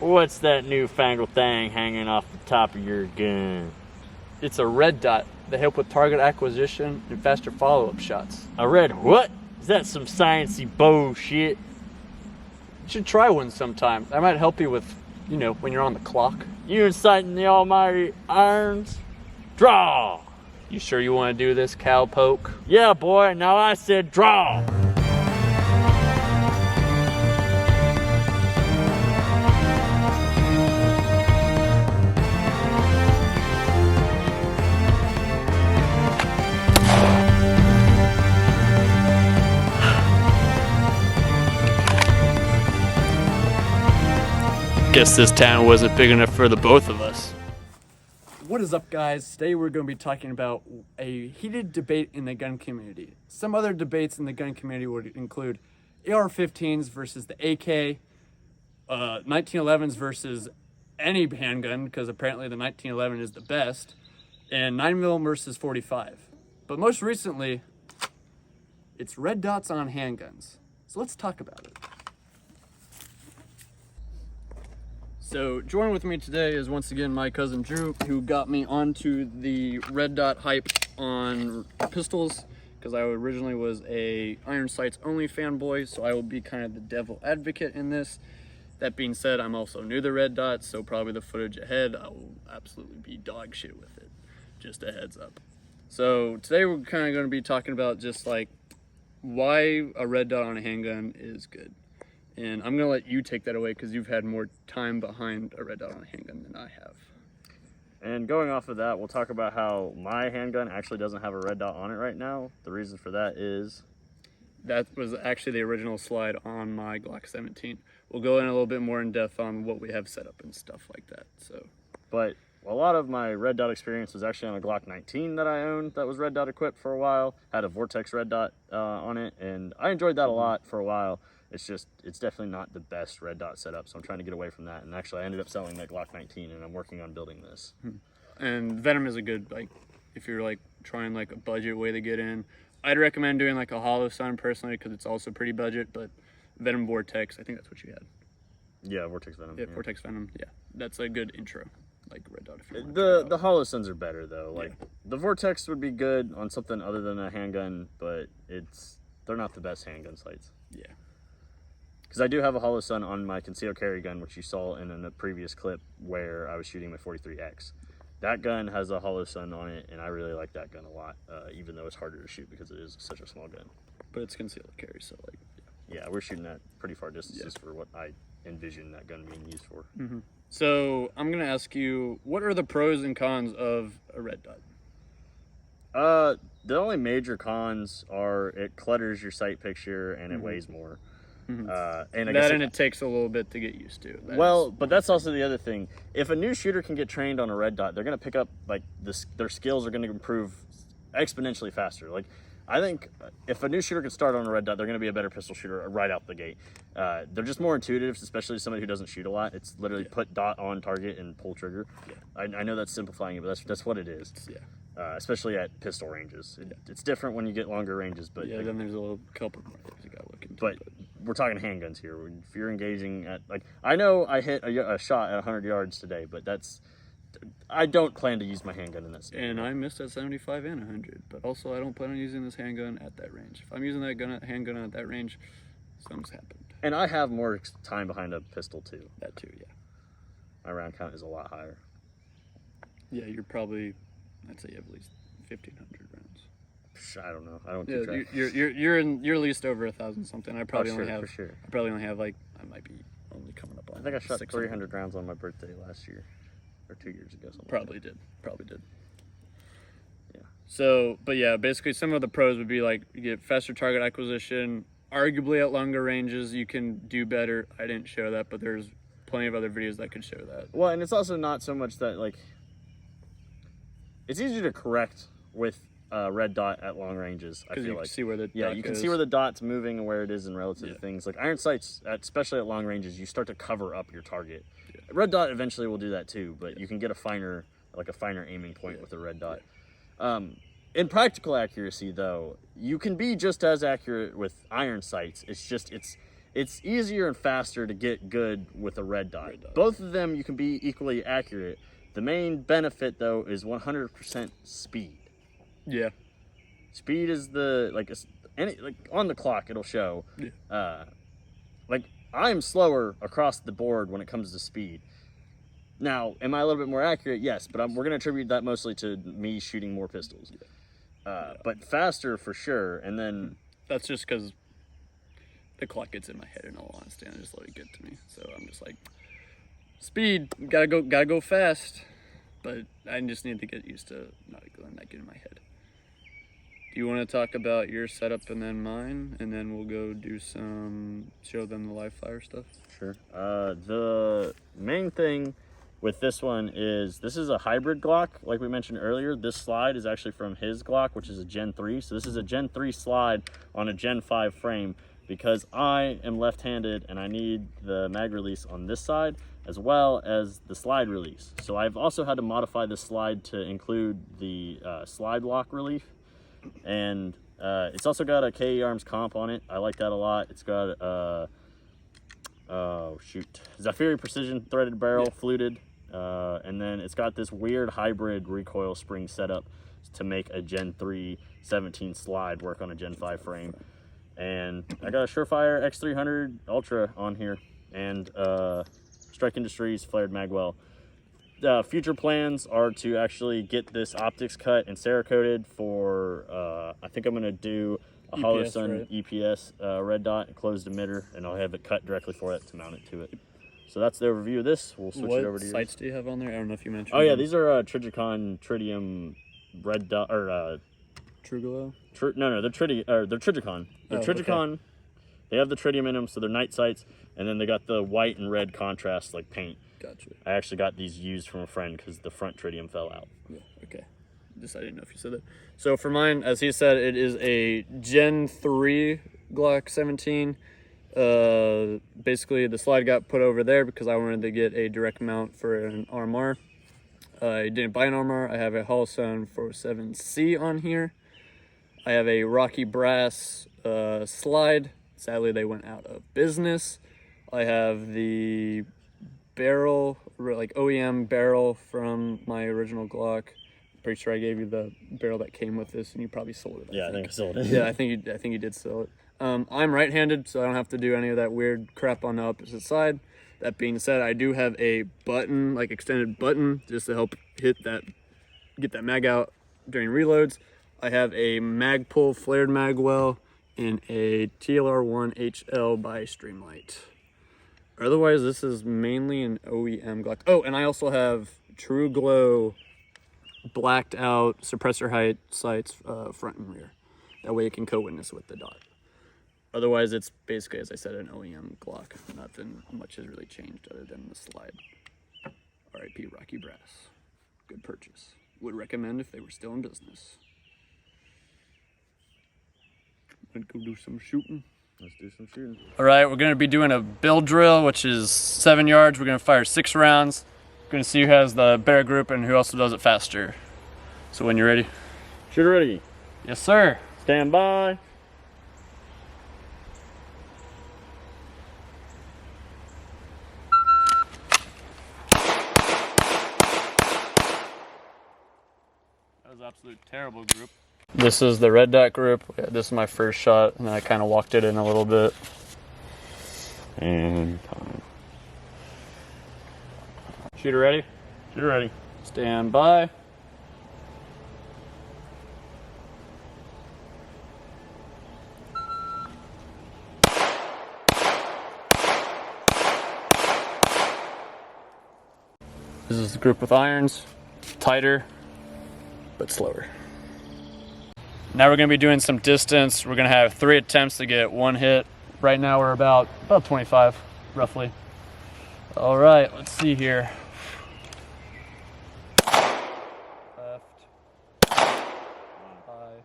What's that newfangled thing hanging off the top of your gun? It's a red dot. They help with target acquisition and faster follow-up shots. A red what? Is that some sciencey bullshit? You should try one sometime. That might help you with, when you're on the clock. You inciting the almighty irons? Draw! You sure you want to do this, cowpoke? Yeah, boy, now I said draw! Guess this town wasn't big enough for the both of us. What is up, guys? Today we're going to be talking about a heated debate in the gun community. Some other debates in the gun community would include AR-15s versus the AK, 1911s versus any handgun, because apparently the 1911 is the best, and 9mm versus 45. But most recently, it's red dots on handguns. So let's talk about it. So joining with me today is once again my cousin Drew, who got me onto the red dot hype on pistols, because I originally was a iron sights only fanboy, so I will be kind of the devil advocate in this. That being said, I'm also new to red dots, so probably the footage ahead, I will absolutely be dog shit with it. Just a heads up. So today we're kind of going to be talking about just like why a red dot on a handgun is good. And I'm gonna let you take that away because you've had more time behind a red dot on a handgun than I have. And going off of that, we'll talk about how my handgun actually doesn't have a red dot on it right now. The reason for that is... that was actually the original slide on my Glock 17. We'll go in a little bit more in depth on what we have set up and stuff like that. But a lot of my red dot experience was actually on a Glock 19 that I owned that was red dot equipped for a while. Had a Vortex red dot on it, and I enjoyed that a lot for a while. It's definitely not the best red dot setup, so I'm trying to get away from that. And actually, I ended up selling that Glock 19, and I'm working on building this. And Venom is a good, if you're trying a budget way to get in. I'd recommend doing a Holosun personally because it's also pretty budget, but Venom Vortex, I think that's what you had. Yeah, Vortex Venom. Yeah, Vortex Venom. Yeah, that's a good intro. Red dot. If you want the Holosuns are better though. The Vortex would be good on something other than a handgun, but they're not the best handgun sights. Yeah. Because I do have a Holosun on my concealed carry gun, which you saw in a previous clip where I was shooting my 43X. That gun has a Holosun on it, and I really like that gun a lot, even though it's harder to shoot because it is such a small gun. But it's concealed carry, so yeah, we're shooting at pretty far distances for what I envision that gun being used for. Mm-hmm. So I'm gonna ask you, what are the pros and cons of a red dot? The only major cons are it clutters your sight picture and it weighs more. Mm-hmm. And it takes a little bit to get used to. But that's also the other thing. If a new shooter can get trained on a red dot, they're going to pick up their skills are going to improve exponentially faster. I think if a new shooter can start on a red dot, they're going to be a better pistol shooter right out the gate. They're just more intuitive, especially somebody who doesn't shoot a lot. It's literally put dot on target and pull trigger. Yeah. I know that's simplifying it, but that's what it is. Yeah. Especially at pistol ranges. It's different when you get longer ranges, but then there's a couple more things you got to look into. But we're talking handguns here. If you're engaging at I know I hit a shot at 100 yards today, but I don't plan to use my handgun in that scenario. And I missed at 75 and 100, but also I don't plan on using this handgun at that range. If I'm using that handgun at that range, something's happened. And I have more time behind a pistol too. That too, yeah. My round count is a lot higher. Yeah, you're probably, I'd say you have at least 1,500 rounds. I don't know. I don't keep track. You're at least over 1,000 something. I probably only have. For sure. I probably only have I might be only coming up on. I think I shot 300 rounds on my birthday last year, or 2 years ago. Probably did. Yeah. So, but yeah, basically some of the pros would be you get faster target acquisition. Arguably at longer ranges, you can do better. I didn't show that, but there's plenty of other videos that could show that. Well, and it's also not so much that it's easier to correct with red dot at long ranges. I feel you can see where the you can see where the dot's moving and where it is in relative to things. Iron sights, especially at long ranges, you start to cover up your target. Yeah. Red dot eventually will do that too, but you can get a finer aiming point with a red dot. In practical accuracy, though, you can be just as accurate with iron sights. It's it's easier and faster to get good with a red dot. Both of them you can be equally accurate. The main benefit though is 100% speed. Yeah. Speed is the like on the clock it'll show. Yeah. Like I'm slower across the board when it comes to speed. Now, am I a little bit more accurate? Yes, but we're going to attribute that mostly to me shooting more pistols. But faster for sure, and then... That's just because the clock gets in my head, in all honesty, and I just let it get to me. So I'm just like, speed, gotta go fast. But I just need to get used to not letting that get in my head. Do you want to talk about your setup and then mine, and then we'll go do show them the live fire stuff? Sure. The main thing with this one is this is a hybrid Glock, like we mentioned earlier. This slide is actually from his Glock, which is a Gen 3. So this is a Gen 3 slide on a Gen 5 frame because I am left-handed and I need the mag release on this side as well as the slide release. So I've also had to modify the slide to include the slide lock relief. And it's also got a KE Arms comp on it. I like that a lot. It's got Zafiri precision threaded barrel, fluted, and then it's got this weird hybrid recoil spring setup to make a Gen 3 17 slide work on a Gen 5 frame. And I got a Surefire X300 Ultra on here, and Strike Industries flared magwell. Future plans are to actually get this optics cut and Cerakoted for, I think I'm going to do a Holosun EPS red dot and closed emitter, and I'll have it cut directly for it to mount it to it. So that's the overview of this. We'll switch it over to yours. What sights do you have on there? I don't know if you mentioned. Oh yeah, these are Trijicon Tritium red dot, or TruGlow? No, they're Trijicon. They're Trijicon. Okay. They have the tritium in them, so they're night sights, and then they got the white and red contrast like paint. Gotcha. I actually got these used from a friend because the front tritium fell out. Yeah, okay. I didn't know if you said that. So for mine, as he said, it is a Gen 3 Glock 17. Basically, the slide got put over there because I wanted to get a direct mount for an RMR. I didn't buy an RMR. I have a Holosun 407C on here. I have a Rocky Brass slide. Sadly, they went out of business. I have the barrel, like OEM barrel from my original Glock. Pretty sure I gave you the barrel that came with this, and you probably sold it. I think I sold it. Yeah, I think you did sell it. I'm right-handed, so I don't have to do any of that weird crap on the opposite side. That being said, I do have a button, like extended button, just to help get that mag out during reloads. I have a mag pull flared magwell and a TLR1 HL by Streamlight. Otherwise, this is mainly an OEM Glock. Oh, and I also have TruGlow blacked out suppressor height sights front and rear. That way it can co-witness with the dot. Otherwise, it's basically, as I said, an OEM Glock. Nothing much has really changed other than the slide. RIP Rocky Brass. Good purchase. Would recommend if they were still in business. Let's go do some shooting. Let's do some shooting. All right, we're going to be doing a build drill, which is 7 yards. We're going to fire 6 rounds. We're going to see who has the better group and who also does it faster. So when you're ready. Shooter ready. Yes, sir. Stand by. That was absolute terrible group. This is the red dot group. Yeah, this is my first shot, and then I kind of walked it in a little bit. And time. Shooter ready? Shooter ready. Stand by. This is the group with irons. Tighter, but slower. Now we're going to be doing some distance. We're going to have 3 attempts to get 1 hit. Right now we're about 25, roughly. All right, let's see here. Left. High.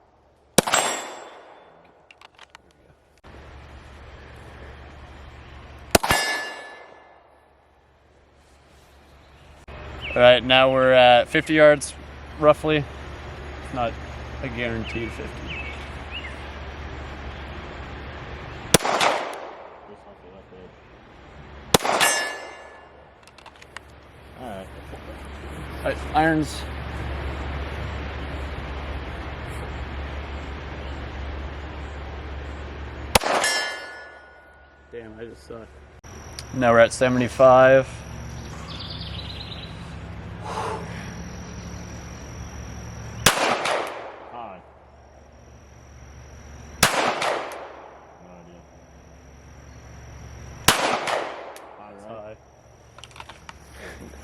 All right, now we're at 50 yards, roughly. Not a guaranteed 50. irons. Damn, I just suck. Now we're at 75. High. No idea. High,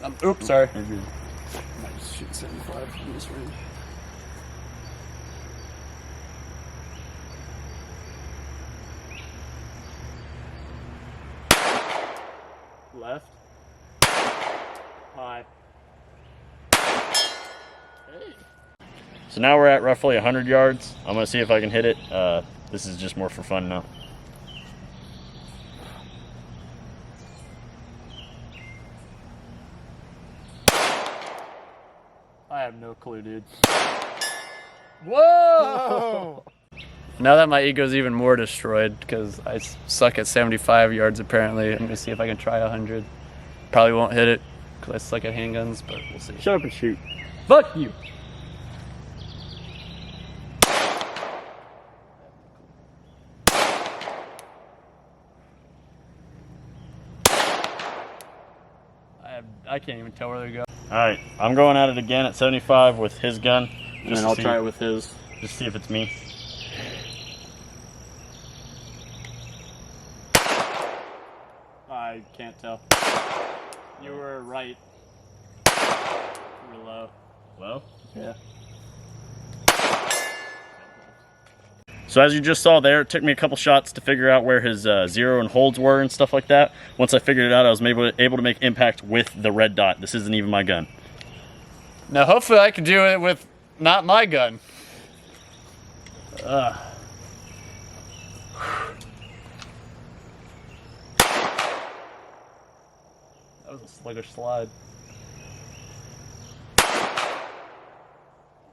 right? Oops, sorry. You're good. Might just shoot 75 from this range. Left. High. Hey. So now we're at roughly 100 yards. I'm gonna see if I can hit it. This is just more for fun now. I have no clue, dude. Whoa! Now that my ego's even more destroyed because I suck at 75 yards apparently, I'm gonna see if I can try 100. Probably won't hit it because I suck at handguns, but we'll see. Shut up and shoot. Fuck you! I can't even tell where they go. All right, I'm going at it again at 75 with his gun. And then I'll try it with his. Just see if it's me. I can't tell. You were right. You were low. Low? Yeah. So as you just saw there, it took me a couple shots to figure out where his zero and holds were and stuff like that. Once I figured it out, I was able to make impact with the red dot. This isn't even my gun. Now hopefully I can do it with not my gun. That was a sluggish slide.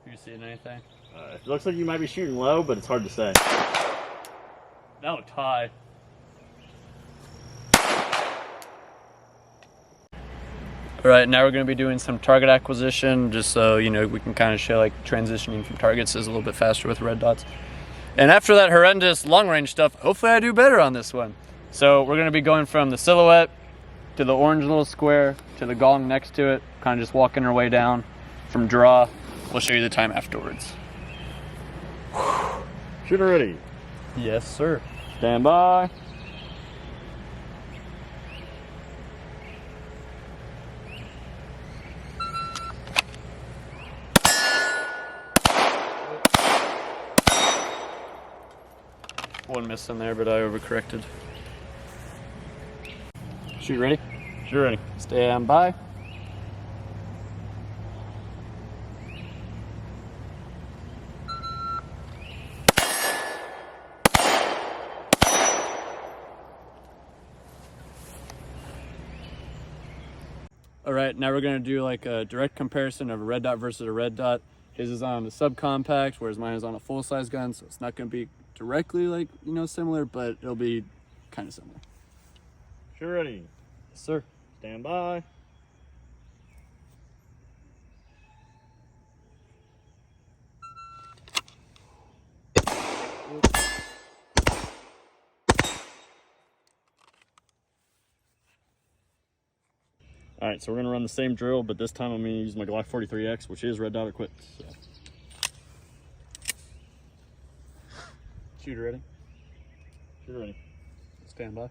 You seeing anything? it looks like you might be shooting low, but it's hard to say. That looked high. All right, now we're going to be doing some target acquisition, just so you know we can kind of show like transitioning from targets is a little bit faster with red dots. And after that horrendous long range stuff, hopefully I do better on this one. So we're going to be going from the silhouette to the orange little square to the gong next to it, kind of just walking our way down from draw. We'll show you the time afterwards. Shooter ready. Yes, sir. Stand by. One miss in there, but I overcorrected. Shoot ready? Shooter ready. Stand by. All right, now we're gonna do like a direct comparison of a red dot versus a red dot. His is on a subcompact, whereas mine is on a full-size gun, so it's not gonna be directly like, you know, similar, but it'll be kind of similar. Shooter ready. Yes, sir. Stand by. All right, so we're gonna run the same drill, but this time I'm gonna use my Glock 43X, which is red dot equipped. So. Shooter ready? Shooter ready. Stand by.